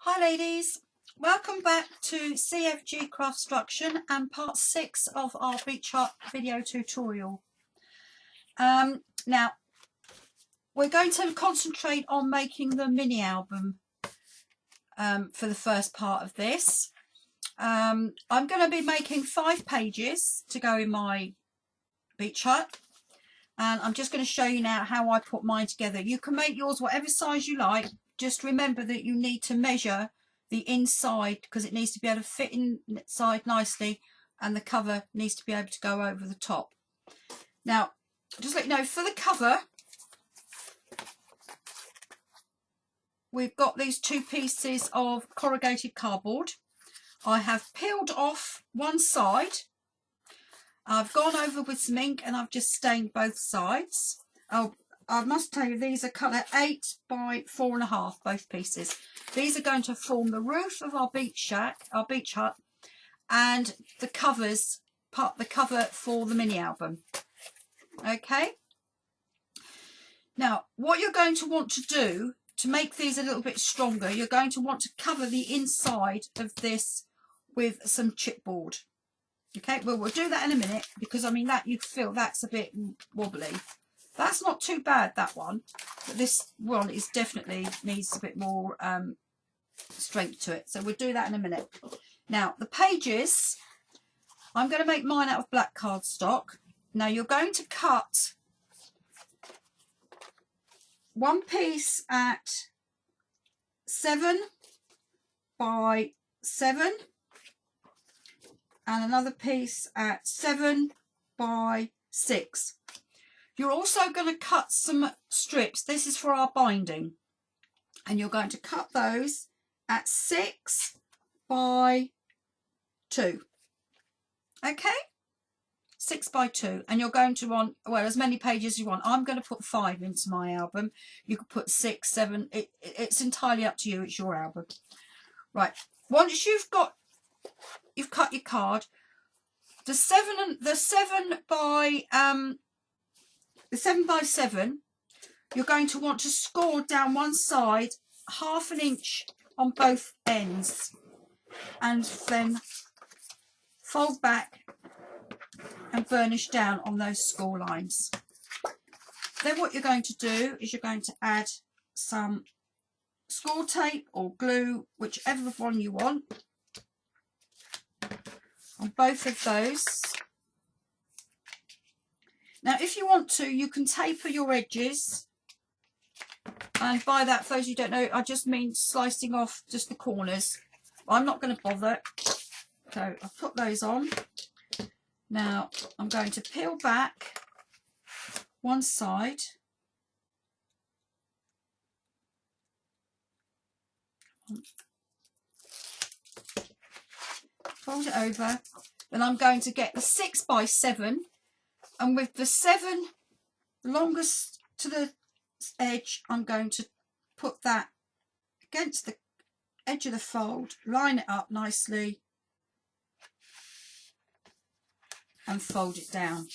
Hi ladies, welcome back to CFG Craftstruction and part 6 of our beach hut video tutorial. Now we're going to concentrate on making the mini album for the first part of this. I'm going to be making 5 pages to go in my beach hut, and I'm just going to show you now how I put mine together. You can make yours whatever size you like. Just remember that you need to measure the inside because it needs to be able to fit inside nicely, and the cover needs to be able to go over the top. Now, just let you know, for the cover, we've got these 2 pieces of corrugated cardboard. I have peeled off one side. I've gone over with some ink and I've just stained both sides. Oh, I must tell you, these are colour 8 by 4.5, both pieces. These are going to form the roof of our beach shack, our beach hut, and the cover for the mini album. Okay. Now, what you're going to want to do to make these a little bit stronger, you're going to want to cover the inside of this with some chipboard. Okay, well, we'll do that in a minute because, I mean, that you feel that's a bit wobbly. That's not too bad, that one, but this one is definitely needs a bit more strength to it. So we'll do that in a minute. Now, the pages, I'm going to make mine out of black cardstock. Now, you're going to cut one piece at 7 by 7 and another piece at 7 by 6. You're also going to cut some strips. This is for our binding. And you're going to cut those at 6 by 2. Okay? 6 by 2. And you're going to want, well, as many pages as you want. I'm going to put 5 into my album. You could put 6, 7. It's entirely up to you. It's your album. Right. Once you've cut your card, the 7 by 7, you're going to want to score down one side 1/2 inch on both ends, and then fold back and burnish down on those score lines. Then what you're going to do is you're going to add some score tape or glue, whichever one you want, on both of those. Now, if you want to, you can taper your edges. And by that, for those who don't know, I just mean slicing off just the corners. I'm not going to bother. So I'll put those on. Now, I'm going to peel back one side. Fold it over. Then I'm going to get the 6 by 7. And with the 7 longest to the edge, I'm going to put that against the edge of the fold, line it up nicely, and fold it down.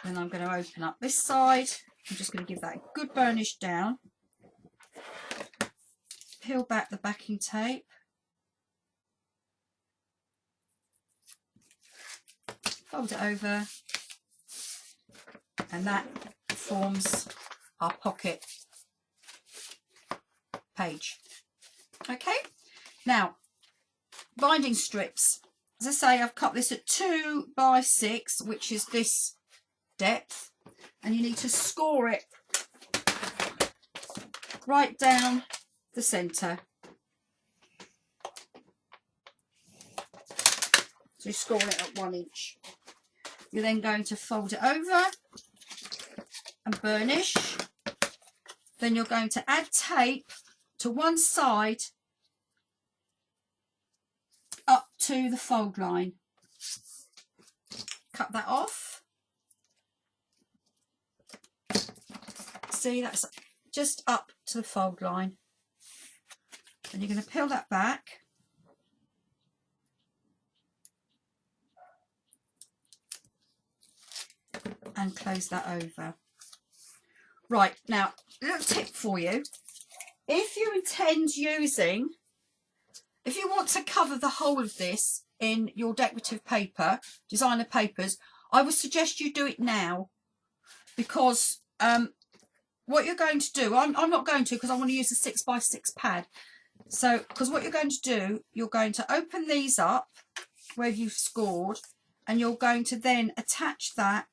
Then I'm going to open up this side. I'm just going to give that a good burnish down. Peel back the backing tape. Fold it over, and that forms our pocket page. Okay, now binding strips. As I say, I've cut this at 2 by 6, which is this depth, and you need to score it right down the centre. So you score it at 1 inch. You're then going to fold it over and burnish. Then you're going to add tape to one side up to the fold line. Cut that off. See, that's just up to the fold line. And you're going to peel that back. And close that over. Right, now, a little tip for you. if you intend using, if you want to cover the whole of this in your decorative paper, designer papers, I would suggest you do it now, because what you're going to do, I'm not going to, because I want to use a 6x6 pad. So, because what you're going to do, you're going to open these up where you've scored, and you're going to then attach that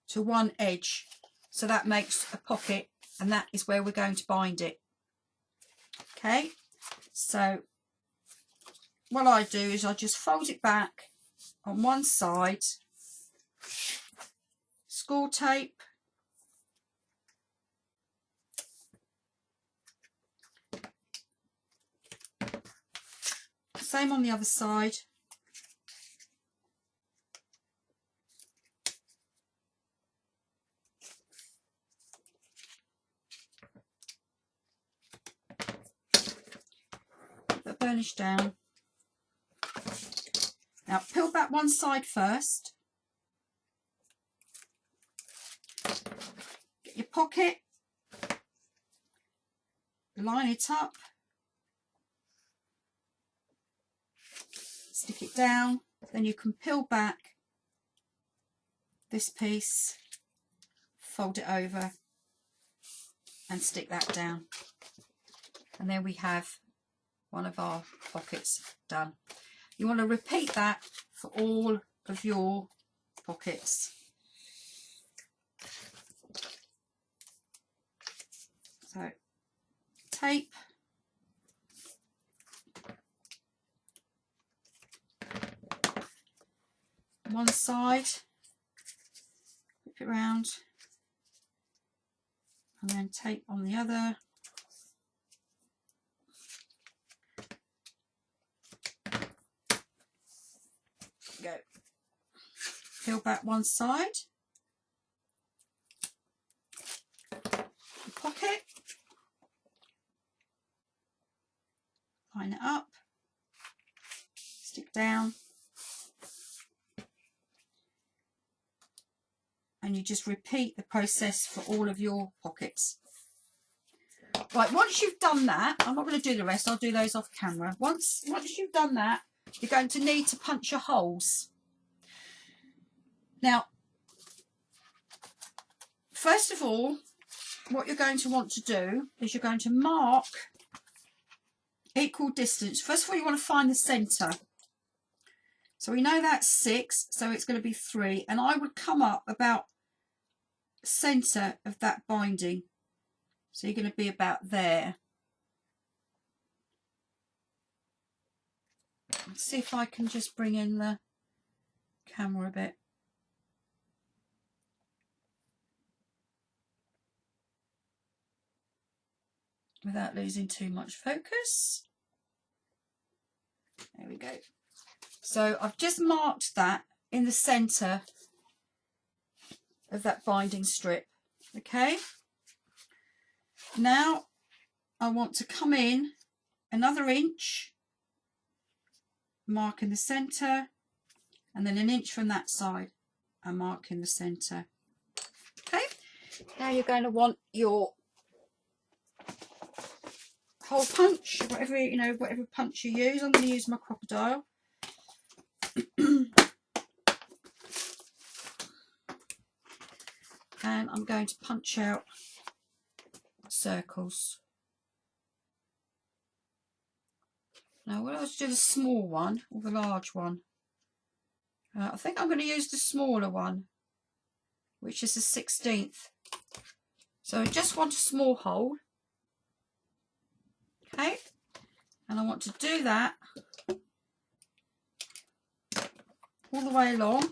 to one edge. So that makes a pocket, and that is where we're going to bind it. Okay, so what I do is I just fold it back on one side, score tape, same on the other side, put the burnish down. Now peel back one side first, get your pocket, line it up, stick it down, then you can peel back this piece, fold it over and stick that down, and then we have one of our pockets done. You want to repeat that for all of your pockets. So tape, one side, flip it round, and then tape on the other. Go. Peel back one side, the pocket, line it up, stick down, and you just repeat the process for all of your pockets. Right, once you've done that, I'm not going to do the rest, I'll do those off camera. Once you've done that, you're going to need to punch your holes. Now, first of all, what you're going to want to do is you're going to mark equal distance. First of all, you want to find the centre. So we know that's 6, so it's going to be 3, and I would come up about centre of that binding. So you're going to be about there. Let's see if I can just bring in the camera a bit. Without losing too much focus. There we go. So I've just marked that in the centre of that binding strip. Okay. Now I want to come in another inch, mark in the centre, and then an inch from that side and mark in the centre. Okay. Now you're going to want your hole punch, whatever, you know, whatever punch you use. I'm going to use my crocodile. And I'm going to punch out circles. Now, will I just do the small one or the large one? I think I'm going to use the smaller one, which is the 16th. So I just want a small hole. Okay, and I want to do that all the way along.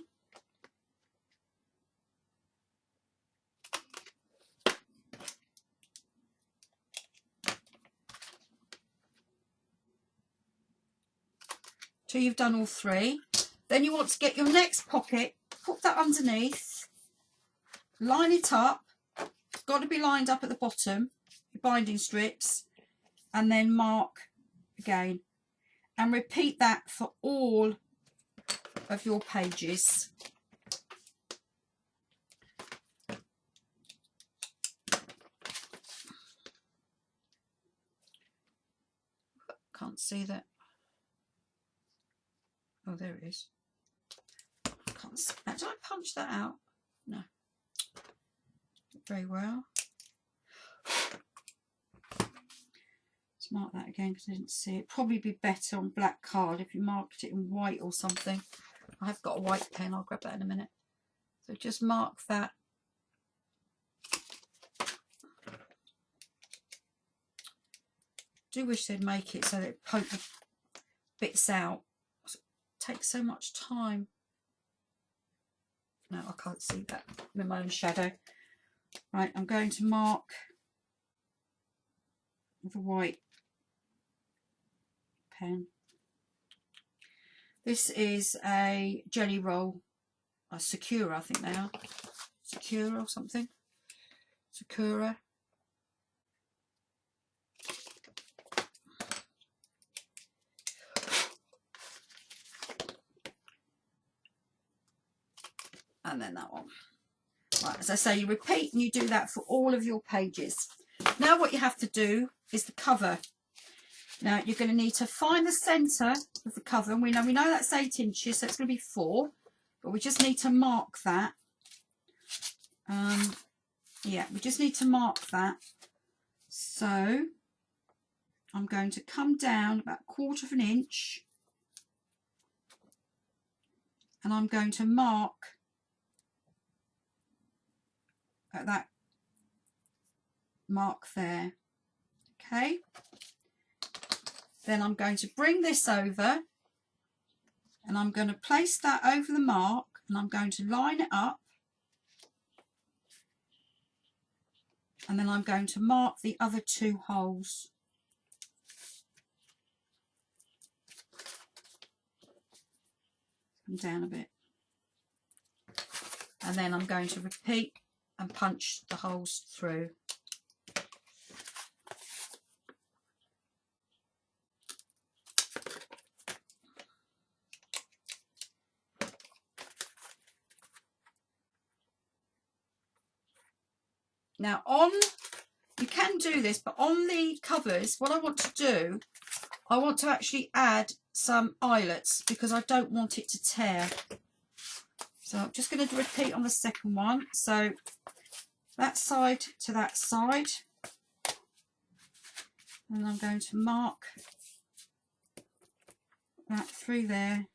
Till you've done all 3. Then you want to get your next pocket, put that underneath, line it up. It's got to be lined up at the bottom, your binding strips, and then mark again. And repeat that for all of your pages. Can't see that. Oh, there it is. Can't see that. Did I punch that out? No. Very well. Let's mark that again because I didn't see it. Probably be better on black card if you marked it in white or something. I have got a white pen. I'll grab that in a minute. So just mark that. Do wish they'd make it so that it poke the bits out. It takes so much time. No, I can't see that with my own shadow. Right, I'm going to mark with a white pen. This is a jelly roll, a Sakura, I think they are. Sakura or something. Sakura. And then that one. Right, as I say, you repeat and you do that for all of your pages. Now what you have to do is the cover. Now you're going to need to find the centre of the cover, and we know that's 8 inches, so it's going to be 4, but we just need to mark that. Yeah, we just need to mark that. So I'm going to come down about 1/4 of an inch, and I'm going to mark at that mark there. Okay, then I'm going to bring this over and I'm going to place that over the mark, and I'm going to line it up, and then I'm going to mark the other 2 holes. Come down a bit, and then I'm going to repeat and punch the holes through. Now you can do this, but on the covers, what I want to do, I want to actually add some eyelets because I don't want it to tear. So I'm just going to repeat on the second one. So that side to that side. And I'm going to mark that through there.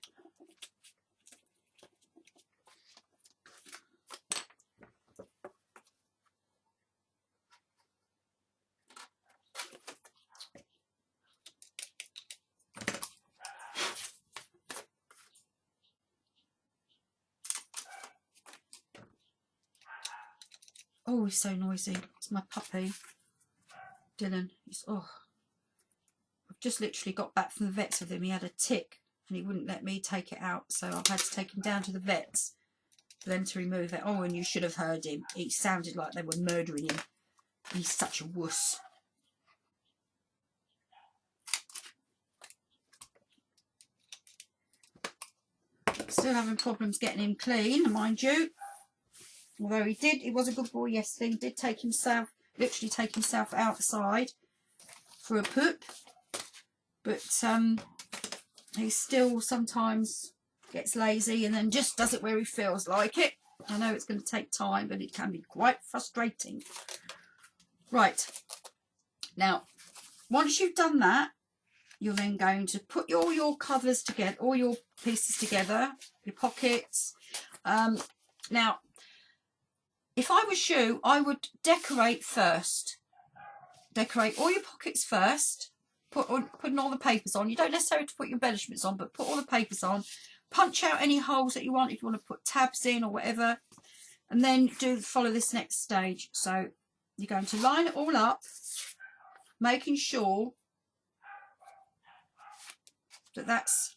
Oh, he's so noisy. It's my puppy, Dylan. I've just literally got back from the vets with him. He had a tick and he wouldn't let me take it out, so I've had to take him down to the vets for them to remove it. Oh, and you should have heard him. It sounded like they were murdering him. He's such a wuss. Still having problems getting him clean, mind you. Although he was a good boy yesterday. He did literally take himself outside for a poop. But he still sometimes gets lazy and then just does it where he feels like it. I know it's going to take time, but it can be quite frustrating. Right. Now, once you've done that, you're then going to put all your covers together, all your pieces together, your pockets. Now, if I was you, I would decorate first. Decorate all your pockets first. Putting all the papers on. You don't necessarily have to put your embellishments on, but put all the papers on. Punch out any holes that you want if you want to put tabs in or whatever. And then follow this next stage. So you're going to line it all up, making sure that that's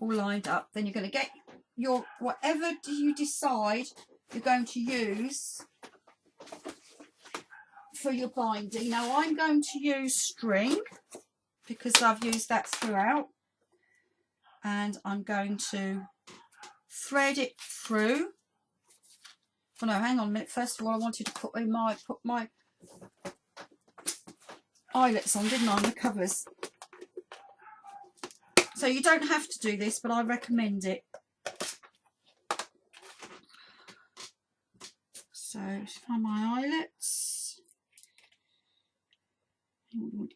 all lined up. Then you're going to get your whatever you decide you're going to use for your binding. Now I'm going to use string because I've used that throughout, and I'm going to thread it through. Oh no, hang on a minute. First of all, I wanted to put my eyelets on, didn't I, on the covers? So you don't have to do this, but I recommend it. So find my eyelets.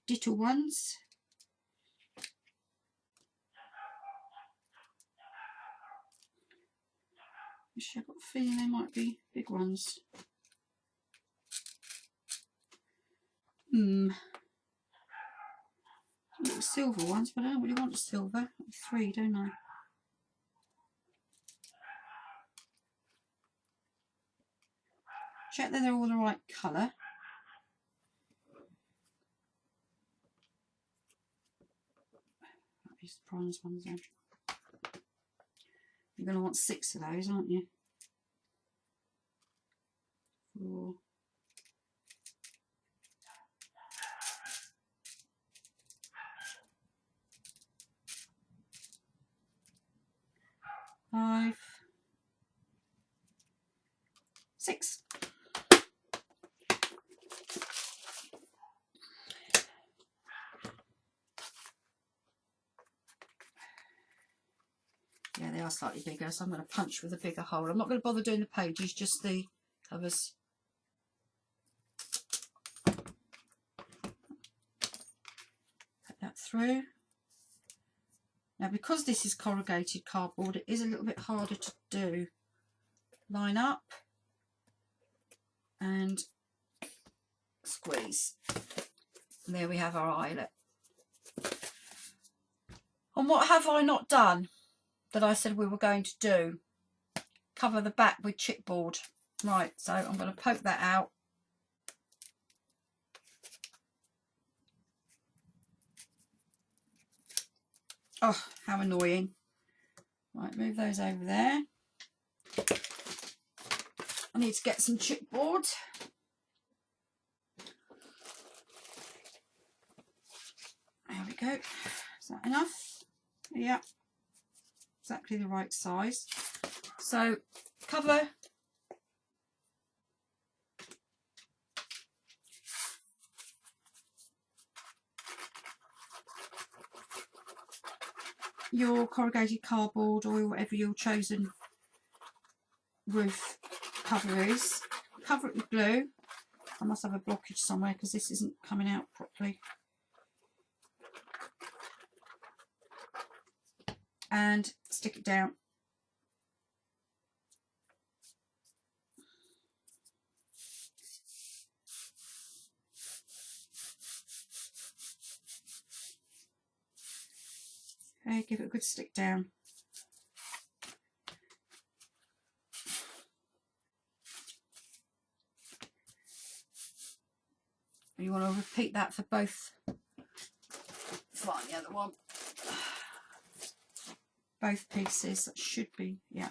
Little ones. Actually, I've got a feeling they might be big ones. Little silver ones, but I don't really want the silver. 3, don't I? Check that they're all the right colour. These bronze ones then. You're going to want 6 of those, aren't you? 4. 5. 6. Yeah, they are slightly bigger, so I'm going to punch with a bigger hole. I'm not going to bother doing the pages, just the covers. Put that through. Now, because this is corrugated cardboard, it is a little bit harder to do. Line up and squeeze. And there we have our eyelet. And what have I not done that I said we were going to do? Cover the back with chipboard. Right, so I'm going to poke that out. Oh, how annoying. Right, move those over there. I need to get some chipboard. There we go. Is that enough? Yeah, exactly the right size. So cover your corrugated cardboard or whatever your chosen roof cover is. Cover it with glue. I must have a blockage somewhere because this isn't coming out properly. And stick it down. Okay, give it a good stick down. You want to repeat that for both. Find the other one. Both pieces. That should be, yeah.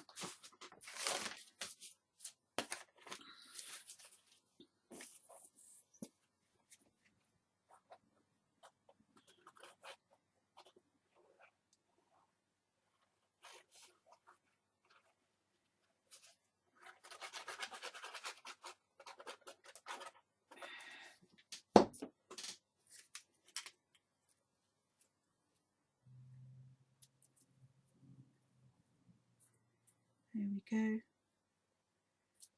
There we go.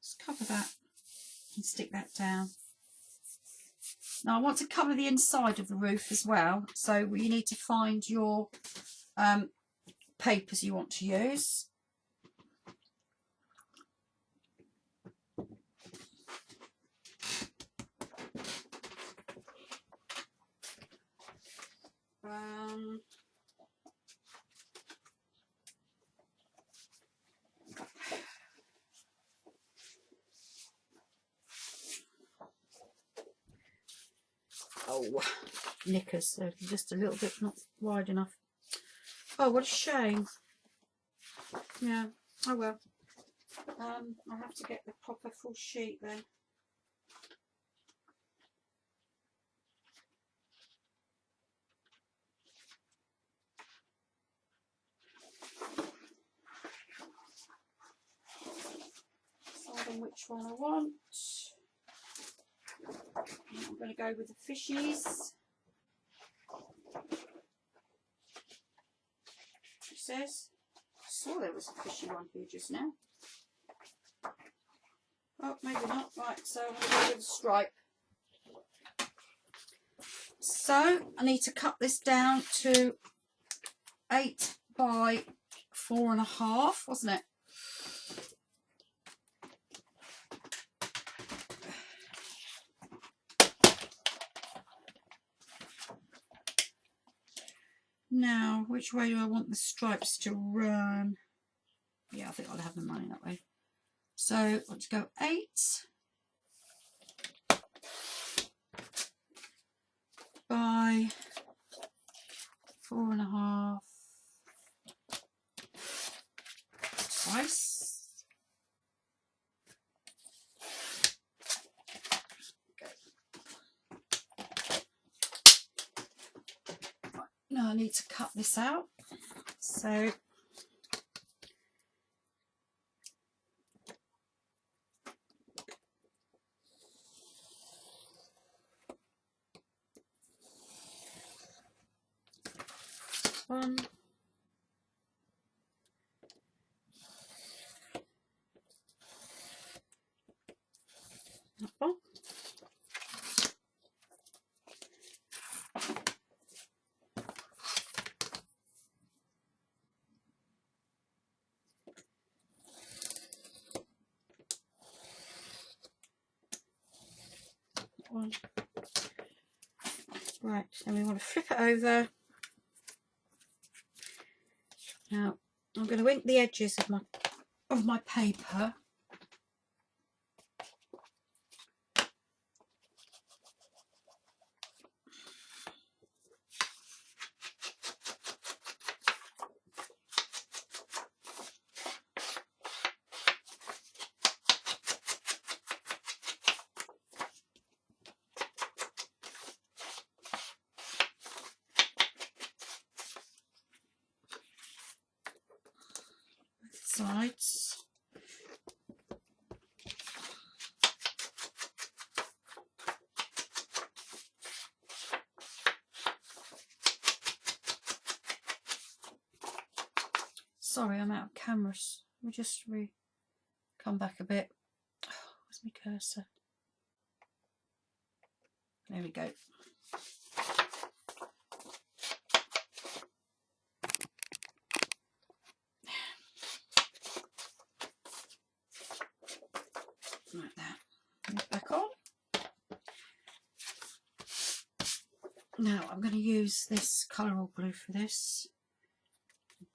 Just cover that and stick that down. Now I want to cover the inside of the roof as well, so you need to find your papers you want to use. Oh, knickers, they're just a little bit not wide enough. Oh, what a shame. Yeah, oh well. I'll have to get the proper full sheet then. Decide on which one I want. I'm going to go with the fishies. It says, I saw there was a fishy one here just now. Oh, maybe not. Right, so I'm going to go with a stripe. So I need to cut this down to 8 by 4.5, wasn't it? Now, which way do I want the stripes to run? Yeah, I think I'll have them running that way. So let's go 8 by 4.5 twice. Okay. Right, now I need to cut this out. So one, that one. One. Right, then we want to flip it over. Now I'm going to ink the edges of my paper. Sides. Sorry, I'm out of cameras. We'll just come back a bit. Oh, where's my cursor? There we go. Like that. Back on. Now I'm going to use this colourable glue for this.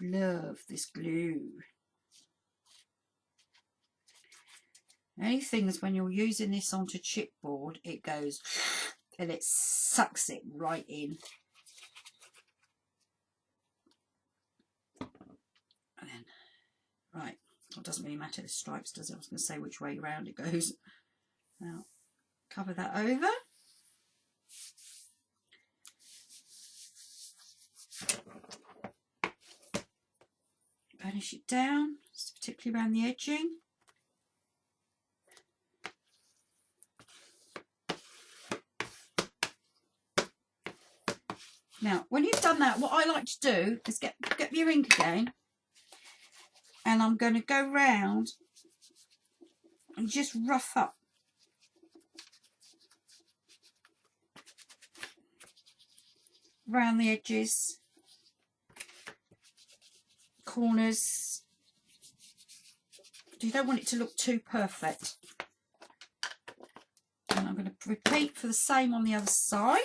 Love this glue. The only thing is when you're using this onto chipboard, it goes and it sucks it right in. And then, right, it doesn't really matter the stripes, does it? I was going to say which way round it goes. Now, cover that over. Burnish it down, particularly around the edging. Now, when you've done that, what I like to do is get your ink again, and I'm going to go round and just rough up around the edges, corners. You don't want it to look too perfect. And I'm going to repeat for the same on the other side.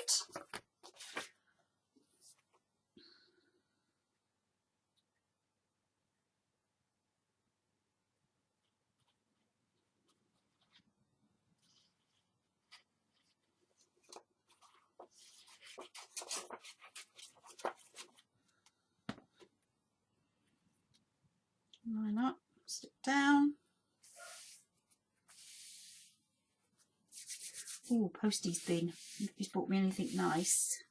Line up, stick down. Oh, Posty's bin. He's bought me anything nice.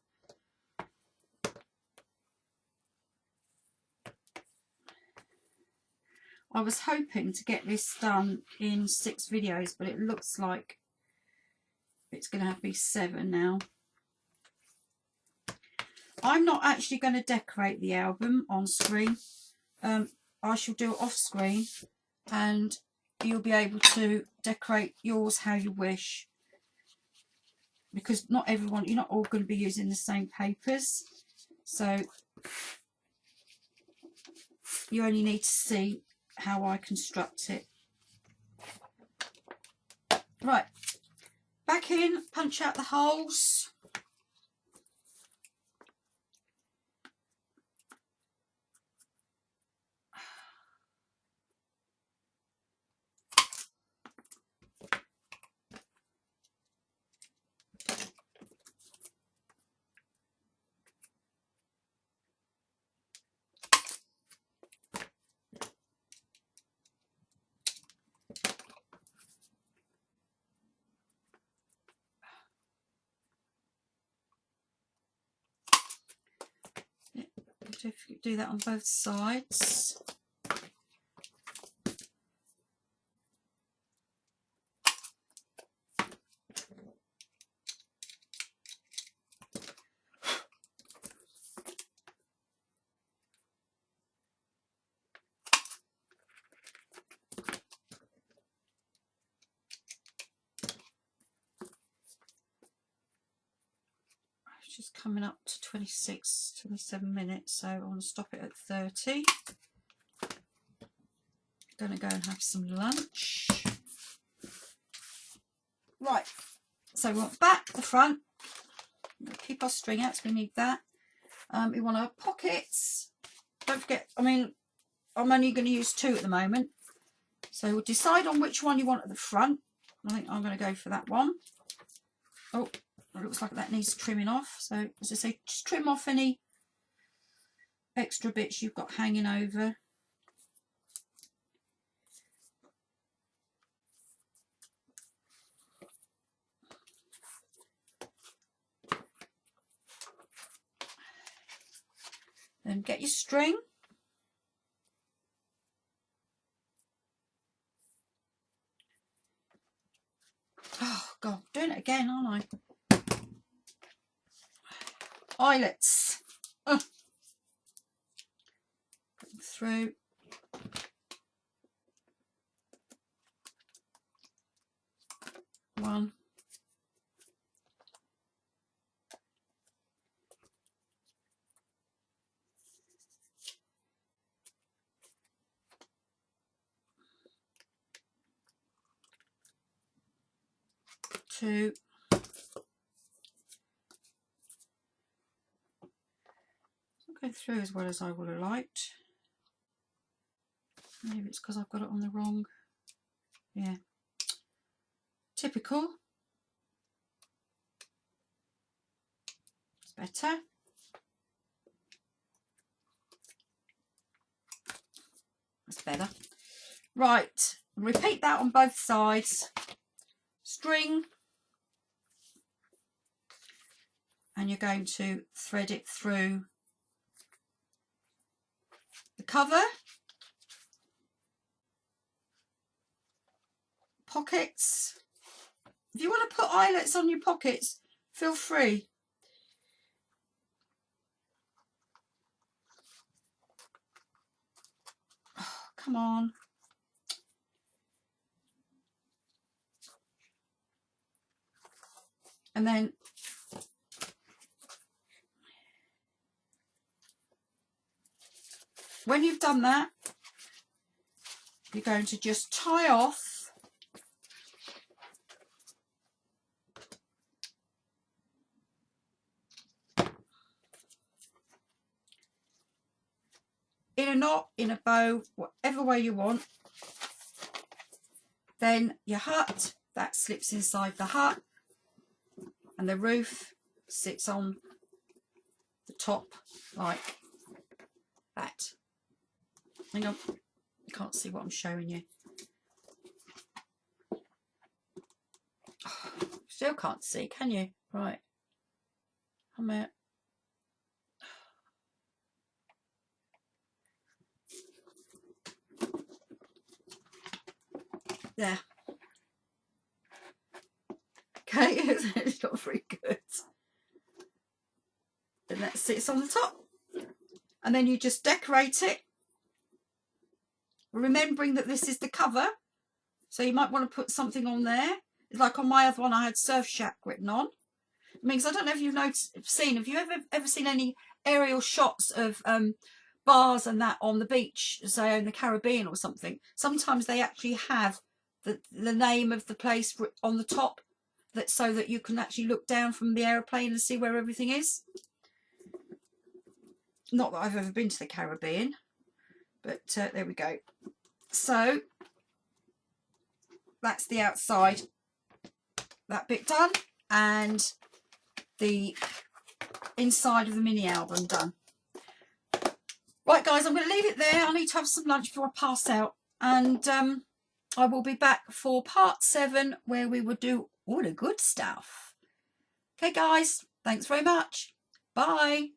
I was hoping to get this done in 6 videos, but it looks like it's going to have to be 7 now. I'm not actually going to decorate the album on screen. I shall do it off screen, and you'll be able to decorate yours how you wish, because not everyone, you're not all going to be using the same papers, so you only need to see how I construct it. Right, back in, punch out the holes. Do that on both sides. Just coming up to 27 minutes, so I want to stop it at 30. Gonna go and have some lunch. Right, so we want back, the front. Keep our string out, so we need that. We want our pockets. Don't forget, I mean, I'm only going to use 2 at the moment, so we'll decide on which one you want at the front. I think I'm going to go for that one. Oh, it looks like that needs trimming off, so as I say, just trim off any extra bits you've got hanging over. Then get your string. Oh God, doing it again, aren't I? Eyelets. Through. One. Two. Go through as well as I would have liked. Maybe it's because I've got it on the wrong. Yeah. Typical. It's better. That's better. Right. Repeat that on both sides. String. And you're going to thread it through the cover, pockets. If you want to put eyelets on your pockets, feel free. Oh, come on. And then when you've done that, you're going to just tie off in a knot, in a bow, whatever way you want. Then your hut, that slips inside the hut, and the roof sits on the top like that. Hang on, you can't see what I'm showing you. Oh, still can't see, can you? Right, I'm out. There. Okay, it's not very good. And that sits on the top. And then you just decorate it, remembering that this is the cover. So you might want to put something on there. Like on my other one, I had Surf Shack written on. I mean, because I don't know if you've have you ever seen any aerial shots of bars and that on the beach, say in the Caribbean or something? Sometimes they actually have the name of the place on the top, that so that you can actually look down from the aeroplane and see where everything is. Not that I've ever been to the Caribbean, but there we go. So that's the outside, that bit done, and the inside of the mini album done. Right guys, I'm going to leave it there. I need to have some lunch before I pass out, and I will be back for part 7 where we will do all the good stuff. Okay guys, thanks very much. Bye.